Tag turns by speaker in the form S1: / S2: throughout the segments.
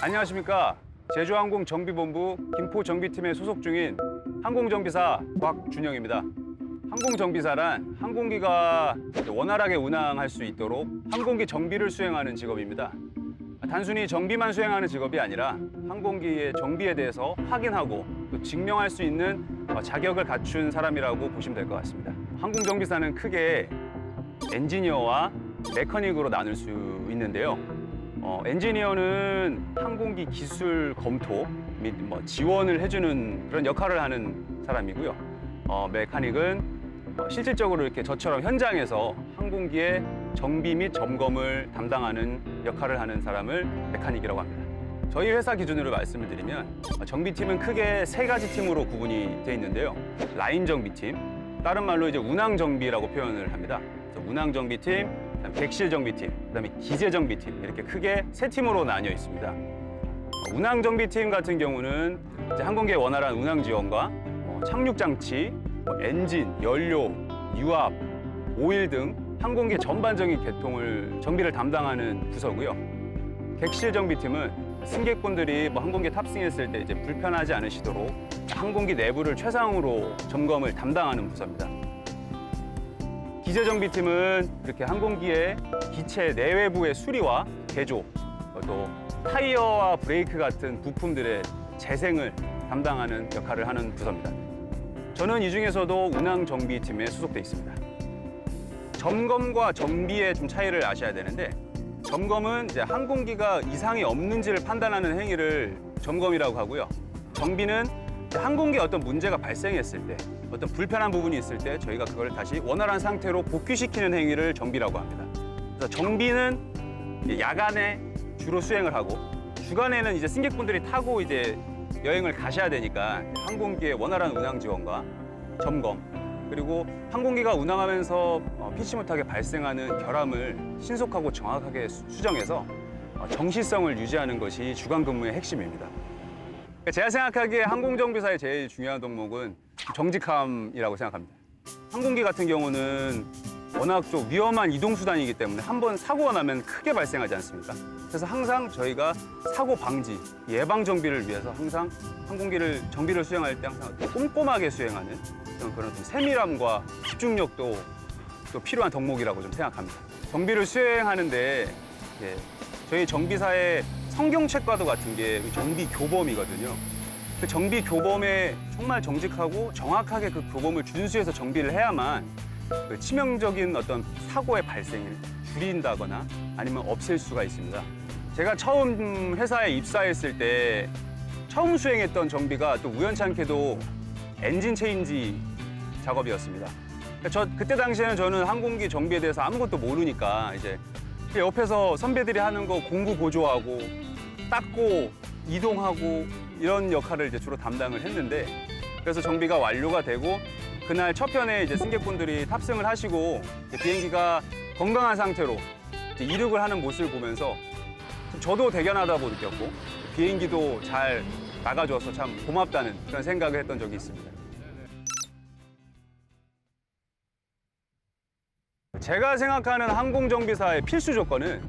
S1: 안녕하십니까. 제주항공 정비본부 김포정비팀에 소속 중인 항공정비사 곽준영입니다. 항공정비사란 항공기가 원활하게 운항할 수 있도록 항공기 정비를 수행하는 직업입니다. 단순히 정비만 수행하는 직업이 아니라 항공기의 정비에 대해서 확인하고 또 증명할 수 있는 자격을 갖춘 사람이라고 보시면 될 것 같습니다. 항공정비사는 크게 엔지니어와 메커닉으로 나눌 수 있는데요. 엔지니어는 항공기 기술 검토 및 지원을 해주는 그런 역할을 하는 사람이고요. 메카닉은 실질적으로 이렇게 저처럼 현장에서 항공기의 정비 및 점검을 담당하는 역할을 하는 사람을 메카닉이라고 합니다. 저희 회사 기준으로 말씀을 드리면 정비팀은 크게 세 가지 팀으로 구분이 되어 있는데요. 라인 정비팀, 다른 말로 이제 운항 정비라고 표현을 합니다. 그래서 운항 정비팀, 객실 정비팀, 그다음에 기재 정비팀 이렇게 크게 세 팀으로 나뉘어 있습니다. 운항 정비팀 같은 경우는 이제 항공기의 원활한 운항 지원과 착륙 장치, 엔진, 연료, 유압, 오일 등 항공기 전반적인 정비를 담당하는 부서고요. 객실 정비팀은 승객분들이 항공기에 탑승했을 때 이제 불편하지 않으시도록 항공기 내부를 최상으로 점검을 담당하는 부서입니다. 기재정비팀은 이렇게 항공기의 기체 내외부의 수리와 개조, 또 타이어와 브레이크 같은 부품들의 재생을 담당하는 역할을 하는 부서입니다. 저는 이 중에서도 운항정비팀에 소속돼 있습니다. 점검과 정비의 좀 차이를 아셔야 되는데, 점검은 이제 항공기가 이상이 없는지를 판단하는 행위를 점검이라고 하고요. 정비는 항공기에 어떤 문제가 발생했을 때, 어떤 불편한 부분이 있을 때 저희가 그걸 다시 원활한 상태로 복귀시키는 행위를 정비라고 합니다. 그래서 정비는 야간에 주로 수행을 하고, 주간에는 이제 승객분들이 타고 이제 여행을 가셔야 되니까 항공기의 원활한 운항 지원과 점검, 그리고 항공기가 운항하면서 피치 못하게 발생하는 결함을 신속하고 정확하게 수정해서 정시성을 유지하는 것이 주간 근무의 핵심입니다. 제가 생각하기에 항공정비사의 제일 중요한 덕목은 정직함이라고 생각합니다. 항공기 같은 경우는 워낙 좀 위험한 이동수단이기 때문에 한번 사고가 나면 크게 발생하지 않습니까? 그래서 항상 저희가 사고 방지, 예방 정비를 위해서 항상 항공기를 정비를 수행할 때 항상 꼼꼼하게 수행하는 그런 좀 세밀함과 집중력도 또 필요한 덕목이라고 좀 생각합니다. 정비를 수행하는데 저희 정비사의 성경책과도 같은 게 정비 교범이거든요. 그 정비 교범에 정말 정직하고 정확하게 그 교범을 준수해서 정비를 해야만 그 치명적인 어떤 사고의 발생을 줄인다거나 아니면 없앨 수가 있습니다. 제가 처음 회사에 입사했을 때 처음 수행했던 정비가 또 우연찮게도 엔진 체인지 작업이었습니다. 그때 당시에는 저는 항공기 정비에 대해서 아무것도 모르니까 이제 옆에서 선배들이 하는 거 공구 보조하고 닦고 이동하고 이런 역할을 이제 주로 담당을 했는데, 그래서 정비가 완료가 되고 그날 첫 편에 이제 승객분들이 탑승을 하시고 비행기가 건강한 상태로 이륙을 하는 모습을 보면서 저도 대견하다고 느꼈고 비행기도 잘 나가줘서 참 고맙다는 그런 생각을 했던 적이 있습니다. 제가 생각하는 항공정비사의 필수 조건은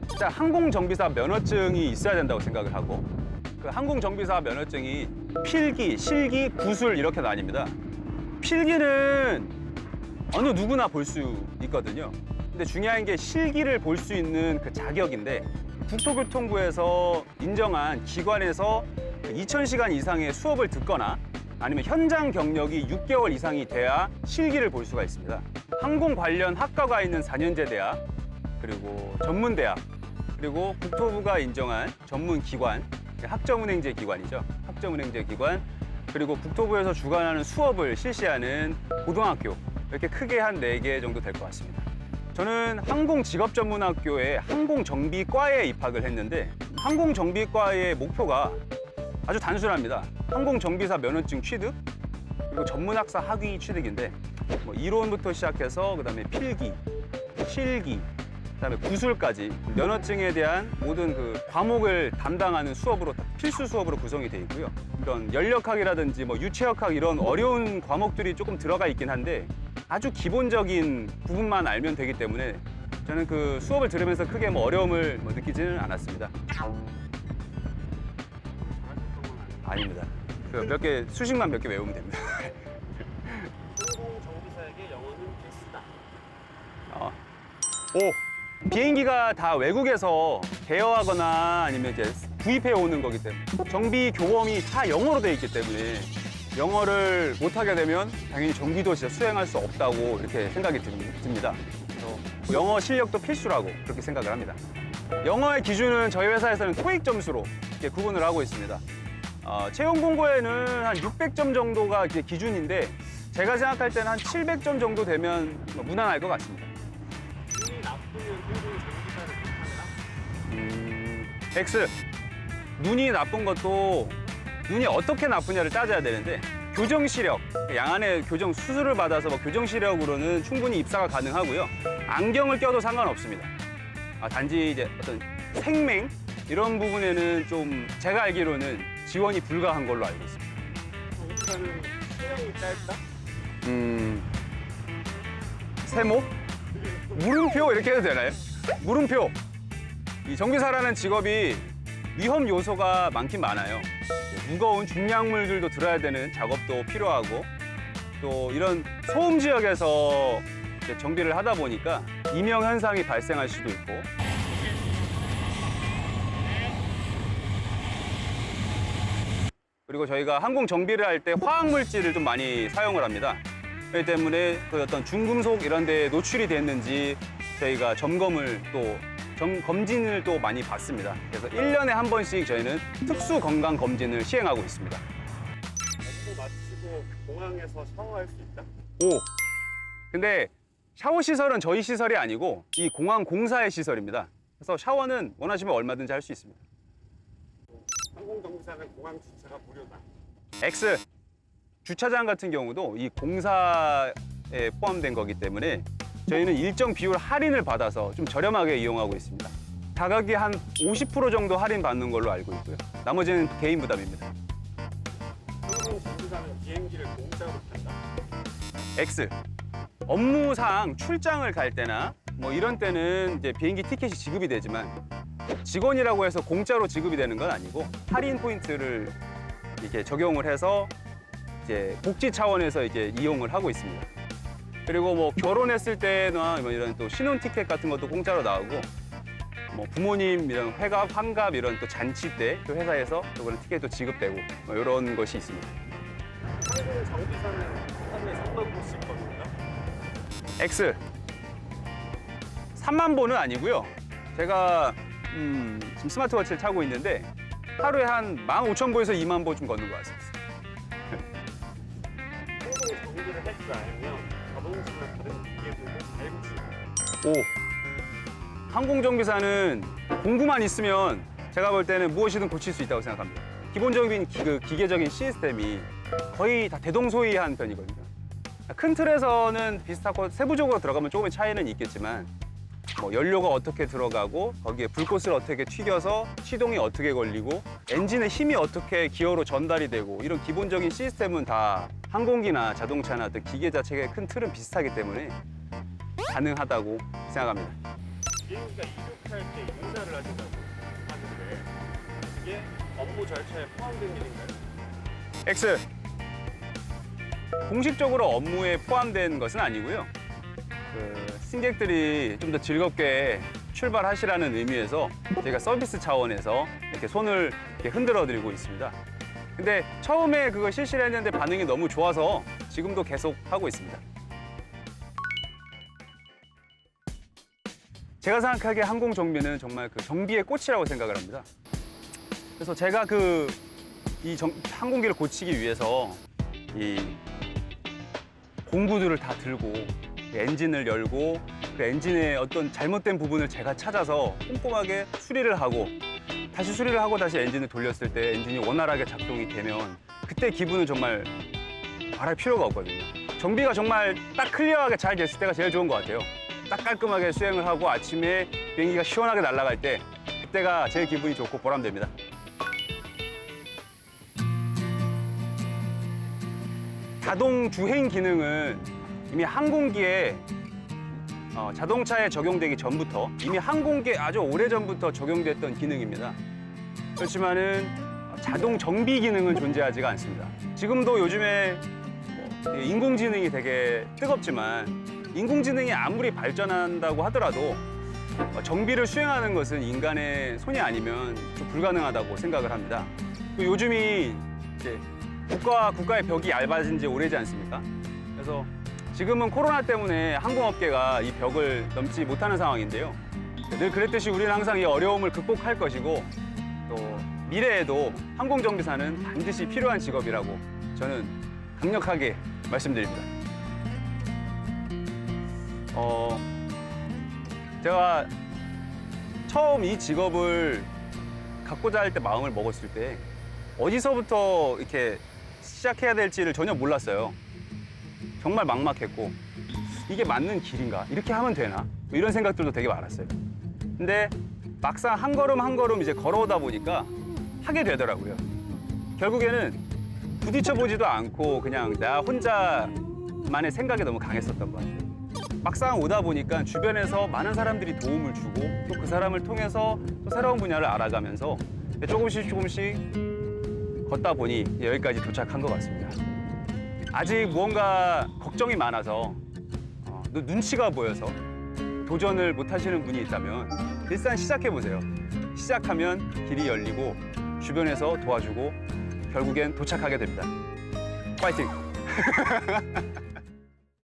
S1: 진짜 항공정비사 면허증이 있어야 된다고 생각을 하고, 그 항공정비사 면허증이 필기, 실기, 구술 이렇게 나뉩니다. 필기는 어느 누구나 볼 수 있거든요. 근데 중요한 게 실기를 볼 수 있는 그 자격인데, 국토교통부에서 인정한 기관에서 2000시간 이상의 수업을 듣거나 아니면 현장 경력이 6개월 이상이 돼야 실기를 볼 수가 있습니다. 항공 관련 학과가 있는 4년제 대학, 그리고 전문대학, 그리고 국토부가 인정한 전문 기관, 학점운행제 기관이죠. 학점운행제 기관, 그리고 국토부에서 주관하는 수업을 실시하는 고등학교, 이렇게 크게 한 4개 정도 될 것 같습니다. 저는 항공직업전문학교의 항공정비과에 입학을 했는데, 항공정비과의 목표가 아주 단순합니다. 항공정비사 면허증 취득, 그리고 전문학사 학위 취득인데, 뭐 이론부터 시작해서 그다음에 필기, 실기, 그다음에 구술까지 면허증에 대한 모든 그 과목을 담당하는 수업으로, 필수 수업으로 구성이 돼 있고요. 이런 연력학이라든지 뭐 유체역학 이런 어려운 과목들이 조금 들어가 있긴 한데, 아주 기본적인 부분만 알면 되기 때문에 저는 그 수업을 들으면서 크게 뭐 어려움을 느끼지는 않았습니다. 아닙니다. 그 몇 개, 수식만 몇 개 외우면 됩니다.
S2: 항공정비사에게 영어는 필수다.
S1: 오! 비행기가 다 외국에서 대여하거나 아니면 이제 구입해 오는 거기 때문에, 정비 교범이 다 영어로 돼 있기 때문에 영어를 못하게 되면 당연히 정비도 진짜 수행할 수 없다고 이렇게 생각이 듭니다. 그래서 영어 실력도 필수라고 그렇게 생각을 합니다. 영어의 기준은 저희 회사에서는 토익 점수로 이렇게 구분을 하고 있습니다. 채용 공고에는 한 600점 정도가 이제 기준인데, 제가 생각할 때는 한 700점 정도 되면 무난할 것 같습니다.
S2: 눈이 나쁘면 항공정비사를 못하더라?
S1: X. 눈이 나쁜 것도 눈이 어떻게 나쁘냐를 따져야 되는데, 교정 시력, 양안에 교정 수술을 받아서 뭐 교정 시력으로는 충분히 입사가 가능하고요. 안경을 껴도 상관없습니다. 단지 이제 어떤 생맹 이런 부분에는 좀 제가 알기로는 지원이 불가한 걸로 알고 있습니다.
S2: 정비사는 수명이 짧다?
S1: 세모? 물음표 이렇게 해도 되나요? 물음표. 이 정비사라는 직업이 위험 요소가 많긴 많아요. 무거운 중량물들도 들어야 되는 작업도 필요하고, 또 이런 소음 지역에서 이제 정비를 하다 보니까 이명 현상이 발생할 수도 있고. 그리고 저희가 항공 정비를 할 때 화학 물질을 좀 많이 사용을 합니다. 그렇기 때문에 그 어떤 중금속 이런 데 노출이 됐는지 저희가 점검을 또 검진을 또 많이 받습니다. 그래서 1년에 한 번씩 저희는 특수 건강 검진을 시행하고 있습니다.
S2: 업무 마치고 공항에서 샤워할 수 있다?
S1: 오! 근데 샤워 시설은 저희 시설이 아니고 이 공항 공사의 시설입니다. 그래서 샤워는 원하시면 얼마든지 할 수 있습니다.
S2: 항공정비사는 공항 주차가 무료다.
S1: X. 주차장 같은 경우도 이 공사에 포함된 거기 때문에 저희는 일정 비율 할인을 받아서 좀 저렴하게 이용하고 있습니다. 가격이 한 50% 정도 할인 받는 걸로 알고 있고요. 나머지는 개인 부담입니다.
S2: 항공정비사는 비행기를 공짜로 탄다.
S1: X. 업무상 출장을 갈 때나 뭐 이런 때는 이제 비행기 티켓이 지급이 되지만, 직원이라고 해서 공짜로 지급이 되는 건 아니고 할인 포인트를 이렇게 적용을 해서 이제 복지 차원에서 이제 이용을 하고 있습니다. 그리고 뭐 결혼했을 때나 뭐 이런 또 신혼 티켓 같은 것도 공짜로 나오고, 뭐 부모님 이런 회갑, 환갑 이런 또 잔치 때 또 회사에서 또 그런 티켓도 지급되고 뭐 이런 것이 있습니다.
S2: 항공정비사는 하루에 3만 보씩 버는다?
S1: X. 3만 보는 아니고요. 제가 지금 스마트워치를 차고 있는데 하루에 한 15,000보에서 2만 보 좀 걷는 것 같습니다.
S2: 항공정비를 할 줄 알면 자동차나 다른 기계들도 잘 고치고.
S1: 오. 항공정비사는 공구만 있으면 제가 볼 때는 무엇이든 고칠 수 있다고 생각합니다. 기본적인 기계적인 시스템이 거의 다 대동소이한 편이거든요. 큰 틀에서는 비슷하고 세부적으로 들어가면 조금의 차이는 있겠지만, 뭐 연료가 어떻게 들어가고 거기에 불꽃을 어떻게 튀겨서 시동이 어떻게 걸리고 엔진의 힘이 어떻게 기어로 전달이 되고, 이런 기본적인 시스템은 다 항공기나 자동차나 어떤 기계 자체의 큰 틀은 비슷하기 때문에 가능하다고 생각합니다.
S2: 비행기가 이륙할 때 인사를 하신다고 하는데 이게 업무 절차에 포함된 일인가요?
S1: X. 공식적으로 업무에 포함된 것은 아니고요. 승객들이 좀 더 즐겁게 출발하시라는 의미에서 저희가 서비스 차원에서 이렇게 손을 이렇게 흔들어 드리고 있습니다. 근데 처음에 그걸 실시를 했는데 반응이 너무 좋아서 지금도 계속 하고 있습니다. 제가 생각하기에 항공 정비는 정말 그 정비의 꽃이라고 생각을 합니다. 그래서 제가 항공기를 고치기 위해서 이 공구들을 다 들고 엔진을 열고 그 엔진의 어떤 잘못된 부분을 제가 찾아서 꼼꼼하게 수리를 하고 다시 수리를 하고 다시 엔진을 돌렸을 때 엔진이 원활하게 작동이 되면 그때 기분은 정말 말할 필요가 없거든요. 정비가 정말 딱 클리어하게 잘 됐을 때가 제일 좋은 것 같아요. 딱 깔끔하게 수행을 하고 아침에 비행기가 시원하게 날아갈 때 그때가 제일 기분이 좋고 보람됩니다. 자동 주행 기능은 이미 항공기에 자동차에 적용되기 전부터 이미 항공기에 아주 오래전부터 적용됐던 기능입니다. 그렇지만은 자동 정비 기능은 존재하지가 않습니다. 지금도 요즘에 인공지능이 되게 뜨겁지만 인공지능이 아무리 발전한다고 하더라도 정비를 수행하는 것은 인간의 손이 아니면 좀 불가능하다고 생각을 합니다. 요즘이 이제 국가의 벽이 얇아진 지 오래지 않습니까? 그래서 지금은 코로나 때문에 항공업계가 이 벽을 넘지 못하는 상황인데요. 늘 그랬듯이 우리는 항상 이 어려움을 극복할 것이고 또 미래에도 항공정비사는 반드시 필요한 직업이라고 저는 강력하게 말씀드립니다. 제가 처음 이 직업을 갖고자 할 때 마음을 먹었을 때 어디서부터 이렇게 시작해야 될지를 전혀 몰랐어요. 정말 막막했고 이게 맞는 길인가? 이렇게 하면 되나? 뭐 이런 생각들도 되게 많았어요. 근데 막상 한 걸음 한 걸음 이제 걸어오다 보니까 하게 되더라고요. 결국에는 부딪혀 보지도 않고 그냥 나 혼자만의 생각이 너무 강했었던 것 같아요. 막상 오다 보니까 주변에서 많은 사람들이 도움을 주고 또 그 사람을 통해서 또 새로운 분야를 알아가면서 조금씩 걷다 보니 여기까지 도착한 것 같습니다. 아직 무언가 걱정이 많아서 눈치가 보여서 도전을 못 하시는 분이 있다면 일단 시작해보세요. 시작하면 길이 열리고 주변에서 도와주고 결국엔 도착하게 됩니다. 파이팅!